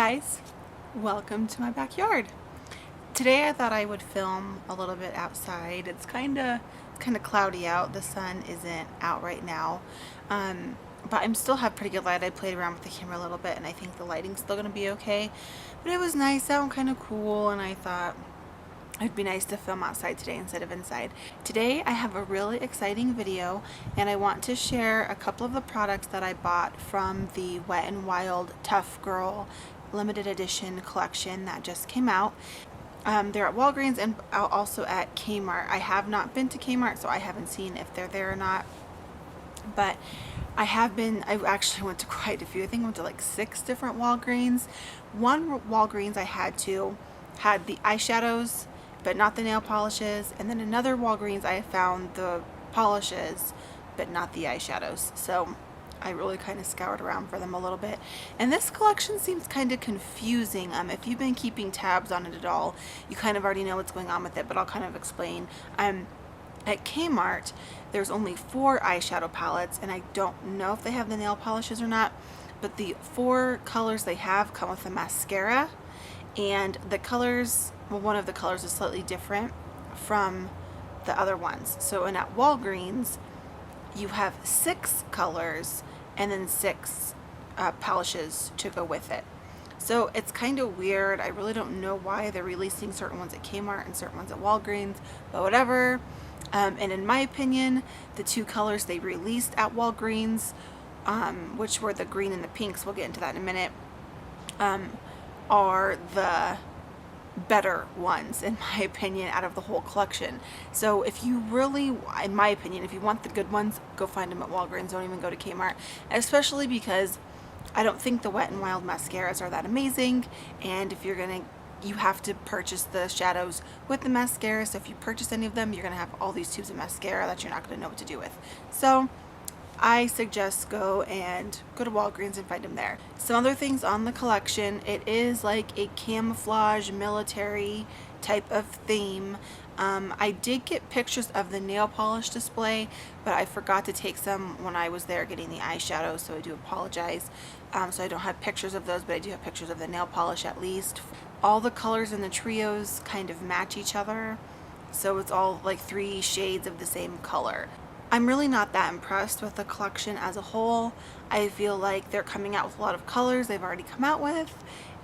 guys, welcome to my backyard. Today I thought I would film a little bit outside. It's kind of cloudy out. The sun isn't out right now, but I still have pretty good light. I played around with the camera a little bit and I think the lighting's still going to be okay, but it was nice out and kind of cool, and I thought it'd be nice to film outside today instead of inside. Today I have a really exciting video and I want to share a couple of the products that I bought from the Wet n Wild Tough Girl limited edition collection that just came out. They're at Walgreens and also at Kmart. I have not been to Kmart, so I haven't seen if they're there or not, but I actually went to quite a few. I think I went to like 6 different Walgreens. One Walgreens I had the eyeshadows but not the nail polishes, and then another Walgreens I found the polishes but not the eyeshadows. So I really kind of scoured around for them a little bit, and this collection seems kind of confusing. If you've been keeping tabs on it at all, you kind of already know what's going on with it, but I'll kind of explain. At Kmart there's only 4 eyeshadow palettes, and I don't know if they have the nail polishes or not, but the 4 colors they have come with a mascara, and the colors, well, one of the colors is slightly different from the other ones. So at Walgreens you have 6 colors and then 6 polishes to go with it. So it's kind of weird. I really don't know why they're releasing certain ones at Kmart and certain ones at Walgreens, but whatever. And in my opinion, the 2 colors they released at Walgreens, which were the green and the pinks, we'll get into that in a minute, are the better ones in my opinion out of the whole collection. So if you really, in my opinion, if you want the good ones, go find them at Walgreens. Don't even go to Kmart, especially because I don't think the Wet n Wild mascaras are that amazing, and if you have to purchase the shadows with the mascara. So if you purchase any of them, you're gonna have all these tubes of mascara that you're not gonna know what to do with. So I suggest go to Walgreens and find them there. Some other things on the collection, it is like a camouflage military type of theme. I did get pictures of the nail polish display, but I forgot to take some when I was there getting the eyeshadow, so I do apologize. So I don't have pictures of those, but I do have pictures of the nail polish at least. All the colors in the trios kind of match each other, so it's all like 3 shades of the same color. I'm really not that impressed with the collection as a whole. I feel like they're coming out with a lot of colors they've already come out with,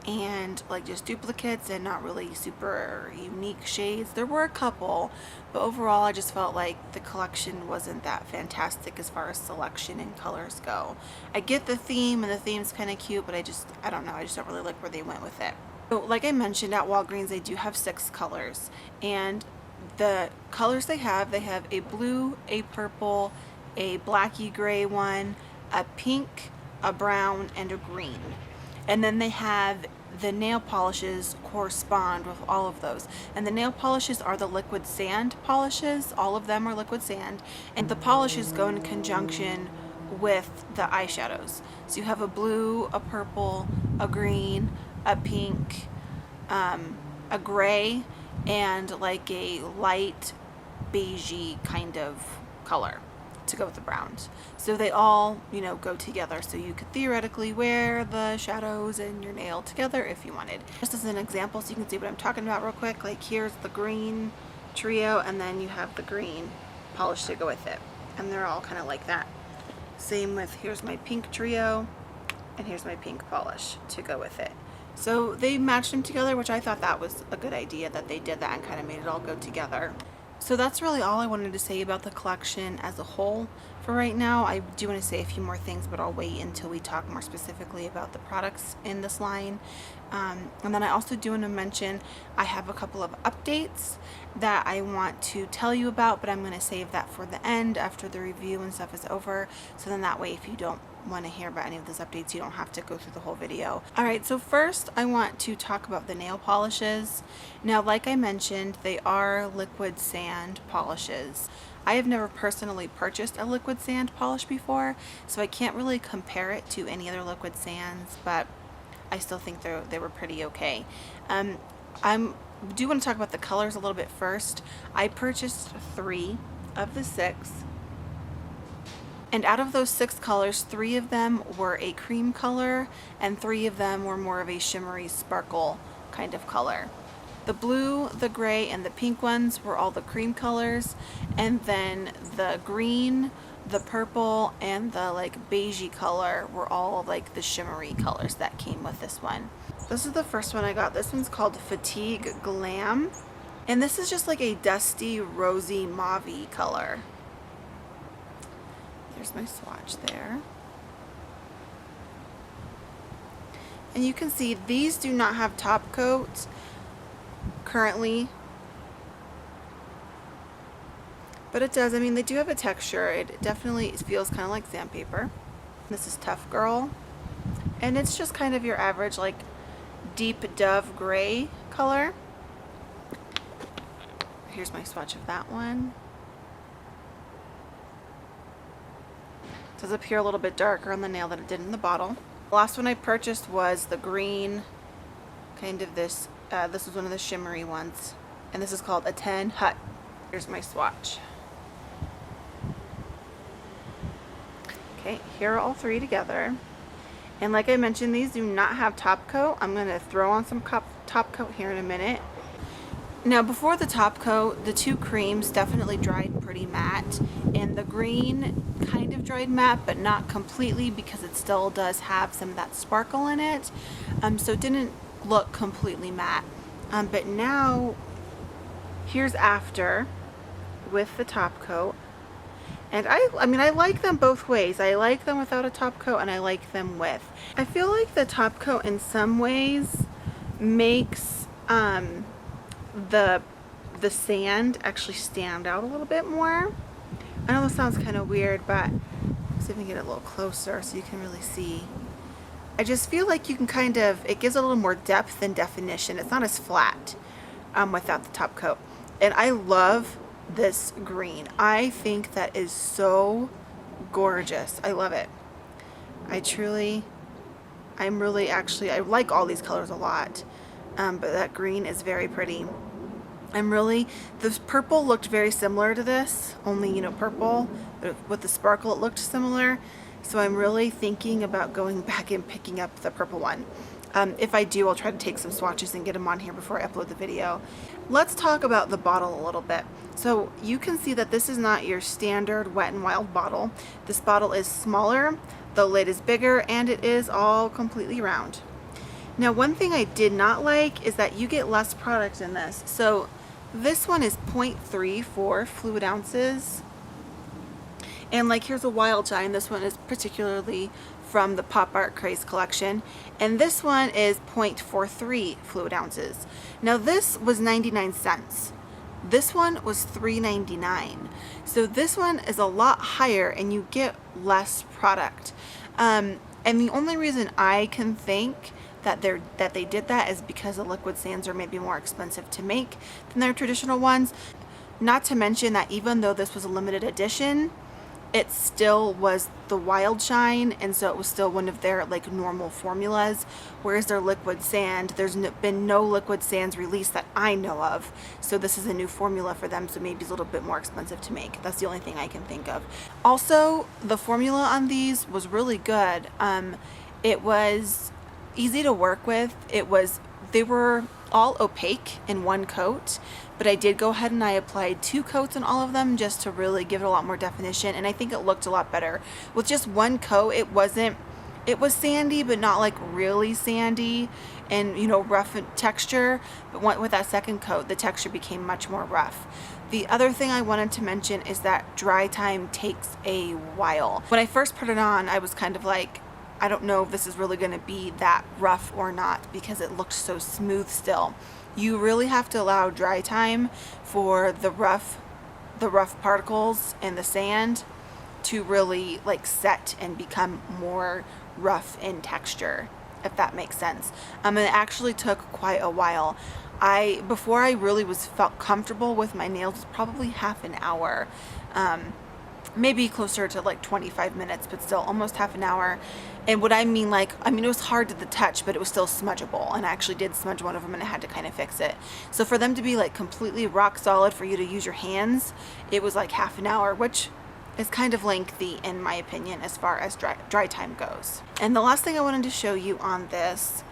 and like just duplicates and not really super unique shades. There were a couple, but overall I just felt like the collection wasn't that fantastic as far as selection and colors go. I get the theme, and the theme's kind of cute, but I don't know, I just don't really like where they went with it. So like I mentioned, at Walgreens they do have 6 colors, and the colors they have a blue, a purple, a blacky gray one, a pink, a brown, and a green. And then they have the nail polishes correspond with all of those. And the nail polishes are the liquid sand polishes. All of them are liquid sand. And the polishes go in conjunction with the eyeshadows. So you have a blue, a purple, a green, a pink, a gray, and like a light beigey kind of color to go with the browns. So they all, go together. So you could theoretically wear the shadows and your nail together if you wanted. Just as an example, so you can see what I'm talking about real quick, like here's the green trio, and then you have the green polish to go with it. And they're all kind of like that. Same with, here's my pink trio, and here's my pink polish to go with it. So they matched them together, which I thought that was a good idea that they did that and kind of made it all go together. So that's really all I wanted to say about the collection as a whole for right now. I do want to say a few more things, but I'll wait until we talk more specifically about the products in this line. And then I also do want to mention I have a couple of updates that I want to tell you about, but I'm going to save that for the end after the review and stuff is over. So then that way, if you don't want to hear about any of those updates, you don't have to go through the whole video. Alright, so first I want to talk about the nail polishes. Now, like I mentioned, they are liquid sand polishes. I have never personally purchased a liquid sand polish before, so I can't really compare it to any other liquid sands, but I still think they were pretty okay. I do want to talk about the colors a little bit first. I purchased 3 of the 6. And out of those 6 colors, 3 of them were a cream color and 3 of them were more of a shimmery sparkle kind of color. The blue, the gray, and the pink ones were all the cream colors, and then the green, the purple, and the like beigey color were all like the shimmery colors that came with this one. This is the first one I got. This one's called Fatigue Glam, and this is just like a dusty, rosy, mauve-y color. There's my swatch there. And you can see these do not have top coat currently, but it does. I mean, they do have a texture. It definitely feels kind of like sandpaper. This is Tough Girl, and it's just kind of your average like deep dove gray color. Here's my swatch of that one. It does appear a little bit darker on the nail than it did in the bottle. The last one I purchased was the green, kind of this, this was one of the shimmery ones, and this is called ATTEN Hut. Here's my swatch. Okay, here are all 3 together. And like I mentioned, these do not have top coat. I'm going to throw on some top coat here in a minute. Now before the top coat, the 2 creams definitely dried pretty matte, and the green kind of dried matte, but not completely because it still does have some of that sparkle in it. So it didn't look completely matte. But now, here's after with the top coat. And I mean, I like them both ways. I like them without a top coat and I like them with. I feel like the top coat in some ways makes the sand actually stand out a little bit more. I know this sounds kind of weird, but let's see if we can get it a little closer so you can really see. I just feel like you can kind of, it gives a little more depth and definition. It's not as flat without the top coat. And I love this green. I think that is so gorgeous. I love it. I like all these colors a lot, but that green is very pretty. This purple looked very similar to this, only, you know, purple, but with the sparkle it looked similar. So I'm really thinking about going back and picking up the purple one. If I do, I'll try to take some swatches and get them on here before I upload the video. Let's talk about the bottle a little bit. So you can see that this is not your standard Wet n Wild bottle. This bottle is smaller, the lid is bigger, and it is all completely round. Now one thing I did not like is that you get less product in this. So this one is 0.34 fluid ounces. And like here's a Wild Shine. This one is particularly from the Pop Art Craze collection. And this one is 0.43 fluid ounces. Now this was 99 cents. This one was $3.99. So this one is a lot higher and you get less product. And the only reason I can think that they did that is because the liquid sands are maybe more expensive to make than their traditional ones. Not to mention that even though this was a limited edition, it still was the Wild Shine, and so it was still one of their like normal formulas, whereas their liquid sand, there's been no liquid sands released that I know of, so this is a new formula for them, so maybe it's a little bit more expensive to make. That's the only thing I can think of. Also, the formula on these was really good. It was easy to work with. They were all opaque in one coat, but I did go ahead and I applied 2 coats on all of them just to really give it a lot more definition, and I think it looked a lot better. With just one coat, it was sandy, but not like really sandy and, you know, rough in texture, but with that second coat, the texture became much more rough. The other thing I wanted to mention is that dry time takes a while. When I first put it on, I was kind of like, I don't know if this is really going to be that rough or not because it looked so smooth still. You really have to allow dry time for the rough particles and the sand to really like set and become more rough in texture, if that makes sense. And it actually took quite a while. Before I really felt comfortable with my nails, probably half an hour. Maybe closer to like 25 minutes, but still almost half an hour. And what I mean, it was hard to the touch, but it was still smudgeable, and I actually did smudge one of them and I had to kind of fix it. So for them to be like completely rock solid for you to use your hands, it was like half an hour, which is kind of lengthy in my opinion as far as dry time goes. And the last thing I wanted to show you on this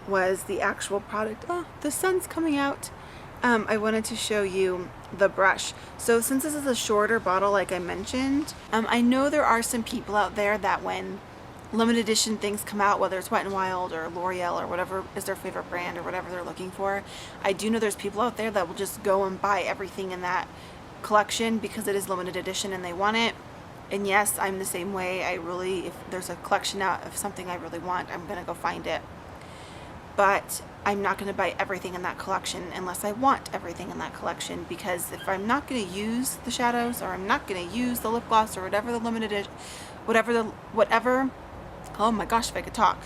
was the actual product. Oh, the sun's coming out. I wanted to show you the brush. So since this is a shorter bottle like I mentioned, I know there are some people out there that when limited edition things come out, whether it's Wet n Wild or L'Oreal or whatever is their favorite brand or whatever they're looking for, I do know there's people out there that will just go and buy everything in that collection because it is limited edition and they want it. And yes, I'm the same way. I really, if there's a collection out of something I really want, I'm gonna go find it. But I'm not going to buy everything in that collection unless I want everything in that collection, because if I'm not going to use the shadows, or I'm not going to use the lip gloss, or whatever the limited, whatever, oh my gosh, if I could talk,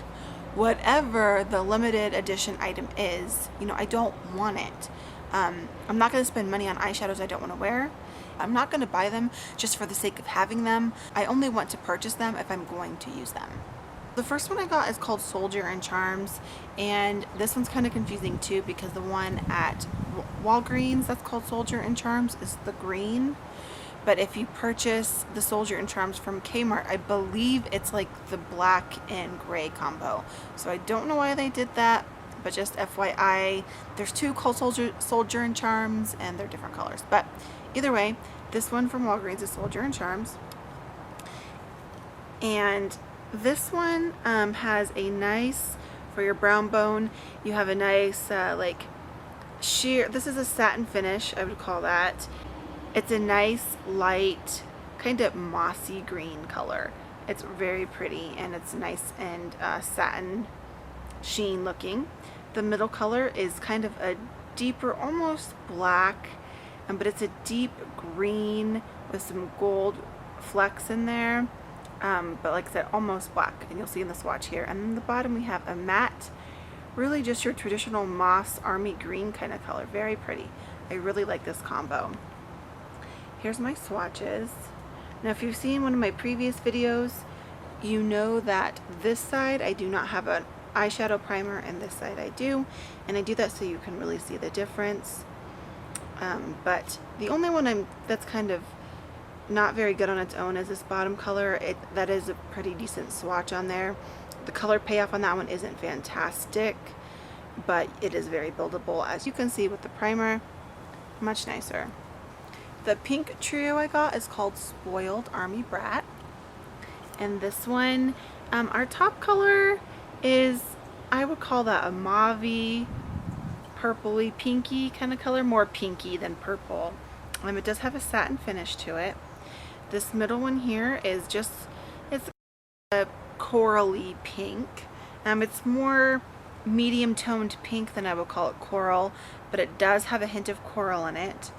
whatever the limited edition item is, you know, I don't want it. I'm not going to spend money on eyeshadows I don't want to wear. I'm not going to buy them just for the sake of having them. I only want to purchase them if I'm going to use them. The first one I got is called Soldier and Charms, and this one's kind of confusing too because the one at Walgreens that's called Soldier and Charms is the green, but if you purchase the Soldier and Charms from Kmart, I believe it's like the black and gray combo. So I don't know why they did that, but just FYI, there's two called Soldier and Charms and they're different colors. But either way, this one from Walgreens is Soldier and Charms, and this one has a nice, for your brown bone, you have a nice like sheer, this is a satin finish, I would call that. It's a nice light kind of mossy green color. It's very pretty and it's nice and satin sheen looking. The middle color is kind of a deeper, almost black, but it's a deep green with some gold flecks in there. But like I said, almost black, and you'll see in the swatch here. And then the bottom we have a matte, really just your traditional moss army green kind of color. Very pretty. I really like this combo. Here's my swatches. Now if you've seen one of my previous videos, you know that this side I do not have an eyeshadow primer and this side I do, and I do that so you can really see the difference. But the only one that's kind of not very good on its own is this bottom color. That is a pretty decent swatch on there. The color payoff on that one isn't fantastic, but it is very buildable, as you can see with the primer. Much nicer. The pink trio I got is called Spoiled Army Brat, and this one, our top color is, I would call that a mauvey, purpley, pinky kind of color, more pinky than purple. It does have a satin finish to it. This middle one here is just, it's a corally pink. It's more medium toned pink than I would call it coral, but it does have a hint of coral in it.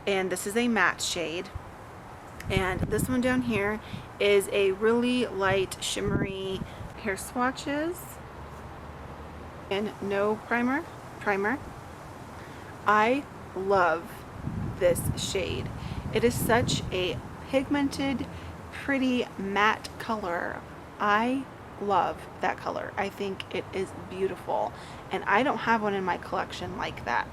And this is a matte shade. And this one down here is a really light shimmery. Hair swatches and no primer. I love this shade. It is such a pigmented, pretty matte color. I love that color. I think it is beautiful, and I don't have one in my collection like that.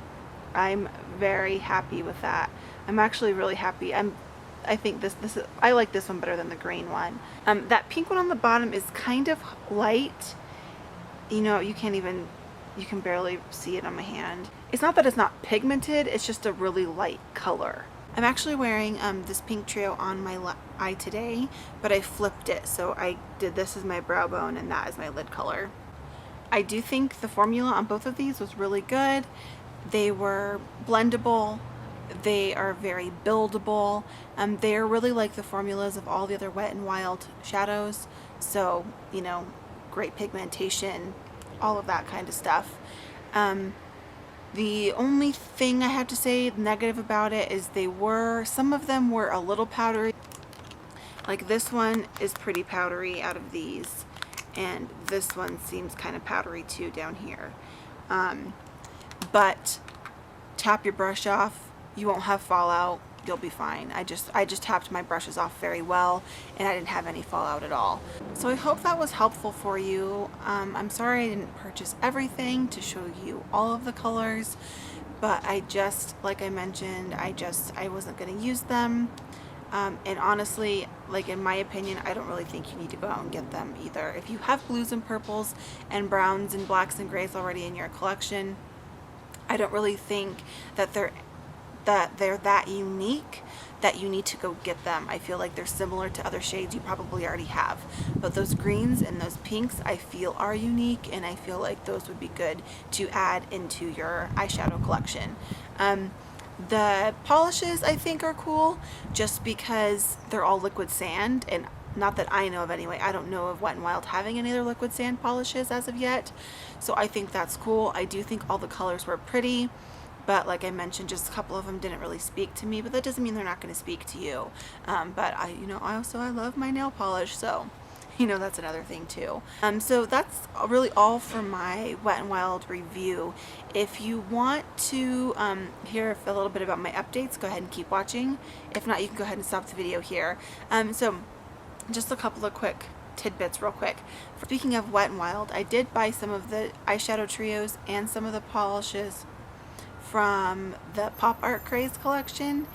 I'm very happy with that. I'm actually really happy. I think this is, I like this one better than the green one. That pink one on the bottom is kind of light. You know, you can barely see it on my hand. It's not that it's not pigmented, it's just a really light color. I'm actually wearing this pink trio on my eye today, but I flipped it, so I did this as my brow bone and that is my lid color. I do think the formula on both of these was really good. They were blendable, they are very buildable, they are really like the formulas of all the other Wet n Wild shadows, so, you know, great pigmentation, all of that kind of stuff. The only thing I have to say negative about it is some of them were a little powdery. Like this one is pretty powdery out of these, and this one seems kind of powdery too down here. But tap your brush off, you won't have fallout, you'll be fine. I just tapped my brushes off very well and I didn't have any fallout at all. So I hope that was helpful for you. I'm sorry I didn't purchase everything to show you all of the colors, but like I mentioned, I wasn't going to use them. And honestly, like in my opinion, I don't really think you need to go out and get them either. If you have blues and purples and browns and blacks and grays already in your collection, I don't really think that they're that unique that you need to go get them. I feel like they're similar to other shades you probably already have. But those greens and those pinks I feel are unique, and I feel like those would be good to add into your eyeshadow collection. The polishes I think are cool just because they're all liquid sand, and not that I know of anyway. I don't know of Wet n Wild having any other liquid sand polishes as of yet. So I think that's cool. I do think all the colors were pretty. But like I mentioned, just a couple of them didn't really speak to me, but that doesn't mean they're not going to speak to you. But I love my nail polish, so that's another thing too. So that's really all for my Wet n Wild review. If you want to hear a little bit about my updates, go ahead and keep watching. If not, you can go ahead and stop the video here. So just a couple of quick tidbits real quick. Speaking of Wet n Wild, I did buy some of the eyeshadow trios and some of the polishes from the Pop Art Craze collection,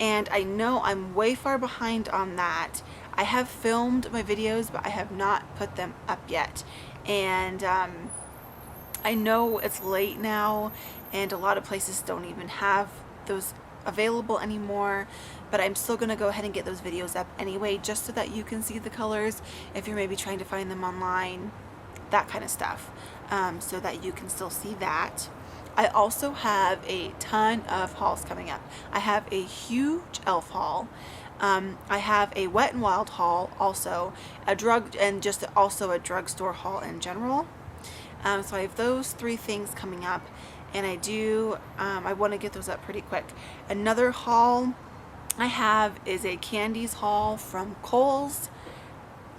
and I know I'm way far behind on that. I have filmed my videos, but I have not put them up yet, and I know it's late now and a lot of places don't even have those available anymore, but I'm still gonna go ahead and get those videos up anyway, just so that you can see the colors if you're maybe trying to find them online, that kind of stuff, so that you can still see that. I also have a ton of hauls coming up. I have a huge e.l.f. haul. I have a Wet n Wild haul, also also a drugstore haul in general. So I have those three things coming up, and I want to get those up pretty quick. Another haul I have is a candies haul from Kohl's.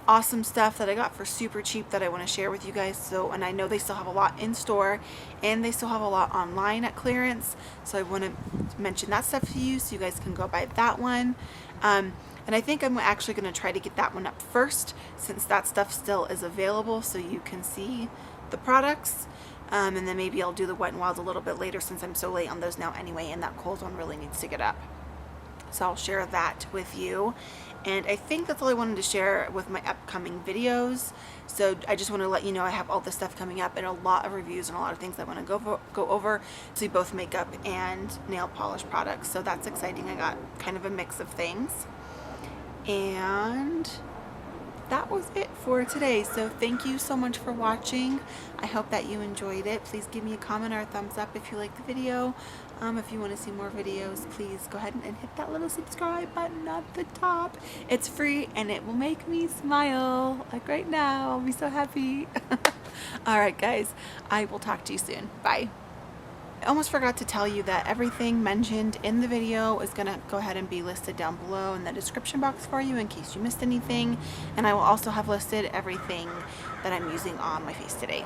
Awesome stuff that I got for super cheap that I want to share with you guys. And I know they still have a lot in store and they still have a lot online at clearance, so I want to mention that stuff to you so you guys can go buy that one. And I think I'm actually going to try to get that one up first, since that stuff still is available, so you can see the products. And then maybe I'll do the Wet n Wild a little bit later, since I'm so late on those now anyway, and that Kohl's one really needs to get up. So I'll share that with you. And I think that's all I wanted to share with my upcoming videos. So I just want to let you know I have all this stuff coming up, and a lot of reviews and a lot of things I want to go over, to both makeup and nail polish products. So that's exciting. I got kind of a mix of things. And that was it for today. So thank you so much for watching. I hope that you enjoyed it. Please give me a comment or a thumbs up if you like the video. If you want to see more videos, please go ahead and hit that little subscribe button at the top. It's free and it will make me smile. Like right now, I'll be so happy. Alright guys, I will talk to you soon. Bye. I almost forgot to tell you that everything mentioned in the video is going to go ahead and be listed down below in the description box for you in case you missed anything. And I will also have listed everything that I'm using on my face today.